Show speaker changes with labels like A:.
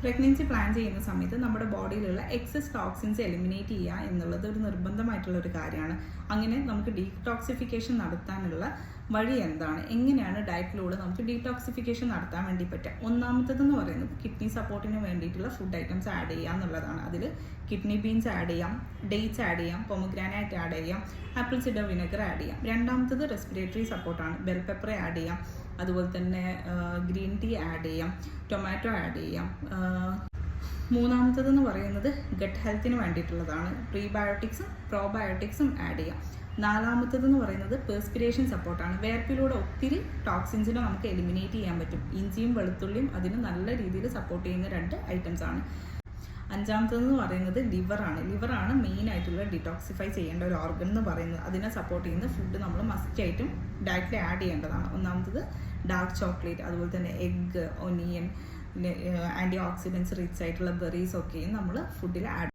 A: Pregnancy plan ചെയ്യുന്ന സമയത്ത് നമ്മുടെ ബോഡിയിലുള്ള എക്സസ് ടോക്സിൻസ് എലിമിനേറ്റ് ചെയ്യുക എന്നുള്ളത് ഒരു നിർബന്ധമായിട്ടുള്ള ഒരു കാര്യമാണ്. അങ്ങനെ നമുക്ക് ഡീടോക്സിഫിക്കേഷൻ നടത്താനുള്ള വഴി എന്താണ്, എങ്ങനെയാണ് ഡയറ്റിലൂടെ നമുക്ക് ഡീടോക്സിഫിക്കേഷൻ നടത്താൻ വേണ്ടി പറ്റുക? ഒന്നാമത്തേതെന്ന് പറയുന്നത് കിഡ്നി സപ്പോർട്ടിന് വേണ്ടിയിട്ടുള്ള ഫുഡ് ഐറ്റംസ് ആഡ് ചെയ്യുക എന്നുള്ളതാണ്. അതിൽ കിഡ്നി ബീൻസ് ആഡ് ചെയ്യാം, ഡേറ്റ്സ് ആഡ് ചെയ്യാം, പൊമഗ്രാനൈറ്റ് ആഡ് ചെയ്യാം, ആപ്പിൾ സിഡർ വിനെഗർ ആഡ് ചെയ്യാം. രണ്ടാമത്തത് റെസ്പിറേറ്ററി സപ്പോർട്ടാണ്. ബെൽ പെപ്പർ ആഡ് ചെയ്യാം, അതുപോലെ തന്നെ ഗ്രീൻ ടീ ആഡ് ചെയ്യാം, ടൊമാറ്റോ ആഡ് ചെയ്യാം. മൂന്നാമത്തതെന്ന് പറയുന്നത് ഗട്ട് ഹെൽത്തിന് വേണ്ടിയിട്ടുള്ളതാണ്. പ്രീബയോട്ടിക്സും പ്രോബയോട്ടിക്സും ആഡ് ചെയ്യാം. നാലാമത്തതെന്ന് പറയുന്നത് പെർസ്പിരേഷൻ സപ്പോർട്ടാണ്. വേർപ്പിലൂടെ ഒത്തിരി ടോക്സിൻസിനെ നമുക്ക് എലിമിനേറ്റ് ചെയ്യാൻ പറ്റും. ഇഞ്ചിയും വെളുത്തുള്ളിയും അതിന് നല്ല രീതിയിൽ സപ്പോർട്ട് ചെയ്യുന്ന 2 ഐറ്റംസ് ആണ്. അഞ്ചാമത്തതെന്ന് പറയുന്നത് ലിവറാണ് മെയിൻ ആയിട്ടുള്ള ഡിറ്റോക്സിഫൈ ചെയ്യേണ്ട ഒരു ഓർഗൻ എന്ന് പറയുന്നത്. അതിനെ സപ്പോർട്ട് ചെയ്യുന്ന ഫുഡ് നമ്മൾ മസ്റ്റായിട്ടും ഡയറ്റിൽ ആഡ് ചെയ്യേണ്ടതാണ്. ഒന്നാമത്തത് ഡാർക്ക് ചോക്ലേറ്റ്, അതുപോലെ തന്നെ എഗ്ഗ്, ഒനിയൻ, പിന്നെ ആൻറ്റി ഓക്സിഡൻസ് റിച്ച് ആയിട്ടുള്ള ബെറീസ് ഒക്കെയും നമ്മൾ ഫുഡിൽ ആഡ്